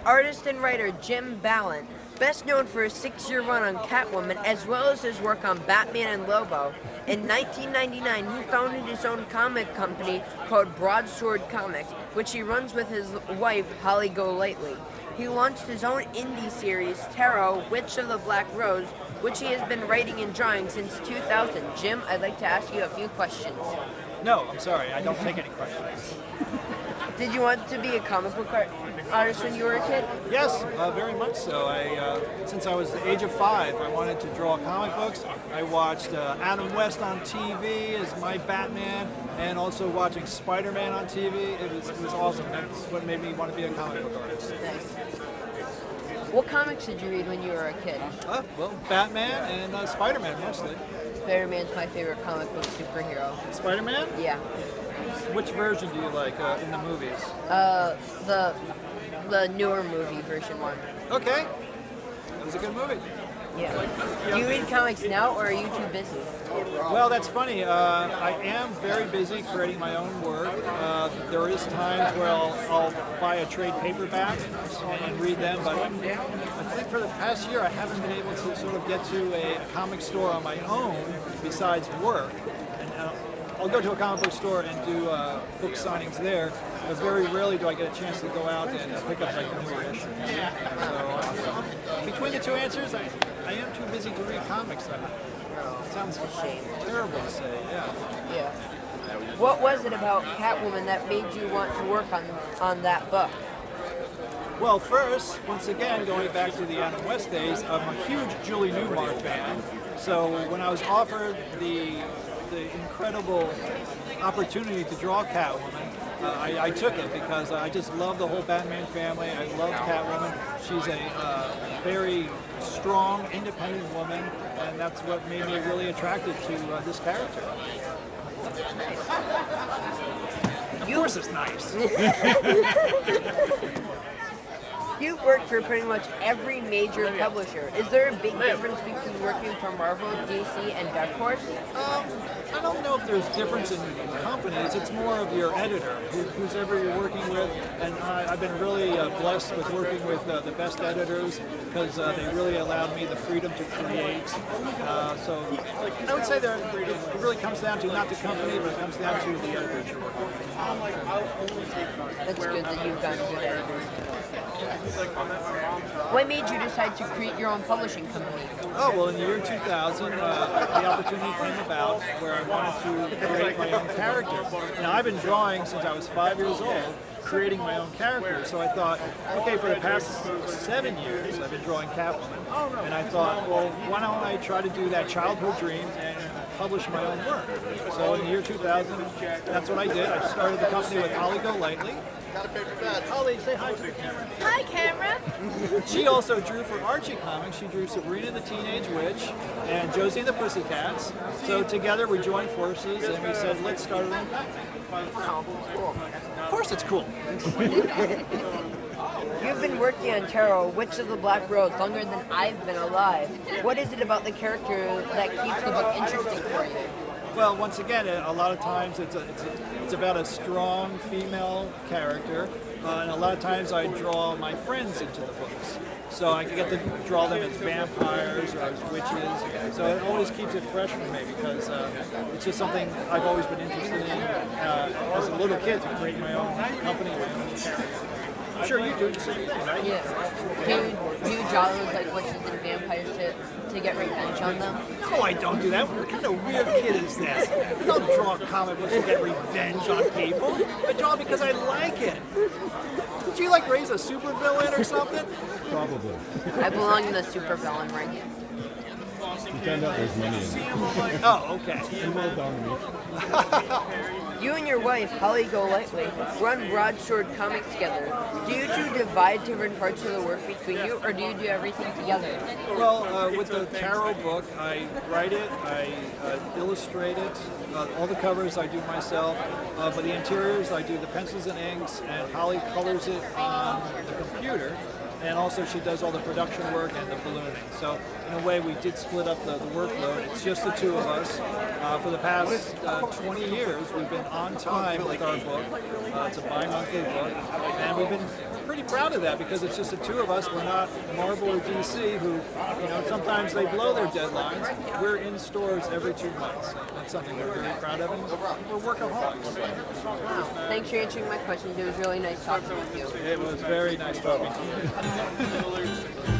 artist and writer Jim Balent, best known for his 6-year run on Catwoman as well as his work on Batman and Lobo. In 1999, he founded his own comic company called Broadsword Comix, which he runs with his wife, Holly Golightly. He launched his own indie series, Tarot, Witch of the Black Rose, which he has been writing and drawing since 2000. Jim, I'd like to ask you a few questions. No, I'm sorry, I don't take any questions. Did you want to be a comic book artist when you were a kid? Yes, very much so. Since I was the age of 5, I wanted to draw comic books. I watched Adam West on TV as my Batman, and also watching Spider-Man on TV. It was awesome. That's what made me want to be a comic book artist. Nice. What comics did you read when you were a kid? Well, Batman and Spider-Man mostly. Spider-Man's my favorite comic book superhero. Spider-Man? Yeah. Which version do you like in the movies? The newer movie, version 1. Okay. That was a good movie. Yeah. Do you read comics now, or are you too busy? Well, that's funny. I am very busy creating my own work. There is times where I'll buy a trade paperback and read them, but I think for the past year I haven't been able to sort of get to a comic store on my own besides work. And I'll go to a comic book store and do book signings there, but very rarely do I get a chance to go out and pick up like a new issue. So between the two answers, I am too busy to read comics. Sounds a shame. Terrible to say, yeah. Yeah. What was it about Catwoman that made you want to work on that book? Well, first, once again, going back to the Adam West days, I'm a huge Julie Newmar fan. So when I was offered the incredible opportunity to draw Catwoman, I took it because I just love the whole Batman family. I love Catwoman. She's a very strong, independent woman, and that's what made me really attracted to this character. Of course it's nice. You've worked for pretty much every major publisher. Is there a big difference between working for Marvel, DC, and Dark Horse? I don't know if there's difference in companies. It's more of your editor, who's ever you're working with. And I've been really blessed with working with the best editors because they really allowed me the freedom to create. So I would say it really comes down to not the company, but it comes down to the editors you're working with. That's good that you've gotten good editors. What made you decide to create your own publishing company? Oh, well, in the year 2000, the opportunity came about where I wanted to create my own character. Now, I've been drawing since I was 5 years old, creating my own character. So I thought, okay, for the past 7 years, I've been drawing Catwoman. And I thought, well, why don't I try to do that childhood dream and publish my own work? So in the year 2000, that's what I did. I started the company with Holly Golightly. Holly, say hi to the camera. Hi, camera. She also drew for Archie Comics. She drew Sabrina the Teenage Witch and Josie and the Pussycats. So together we joined forces and we said, let's start our own company. Of course it's cool. You've been working on Tarot, Witch of the Black Rose, longer than I've been alive. What is it about the character that keeps the book interesting for you? Well, once again, a lot of times it's about a strong female character, and a lot of times I draw my friends into the books. So I can get to draw them as vampires or as witches. So it always keeps it fresh for me because it's just something I've always been interested in as a little kid to create my own company with my own character. I'm sure you do the same thing, right? Yeah. Do you draw those like witches and vampires to get revenge on them? No, I don't do that. What kind of weird kid is this? I don't draw comic books to get revenge on people. I draw because I like it. Did you like raise a supervillain or something? Probably. I belong in the supervillain ring. Pretend that there's money in it. Oh, okay. Email Dominique. You and your wife, Holly Golightly, run Broadsword Comics together. Do you two divide different parts of the work between you, or do you do everything together? Well, with the tarot book, I write it, I illustrate it, all the covers I do myself, but the interiors I do the pencils and inks, and Holly colors it on the computer. and also she does all the production work and the ballooning. So in a way, we did split up the workload. It's just the two of us. For the past 20 years, we've been on time with our book. It's a bi-monthly book, and we've been pretty proud of that because it's just the two of us. We're not Marvel or DC, who, sometimes they blow their deadlines. We're in stores every 2 months. That's something we're very proud of, and we're workaholics. Wow. Thanks for answering my questions. It was really nice talking with you. It was very nice talking to you.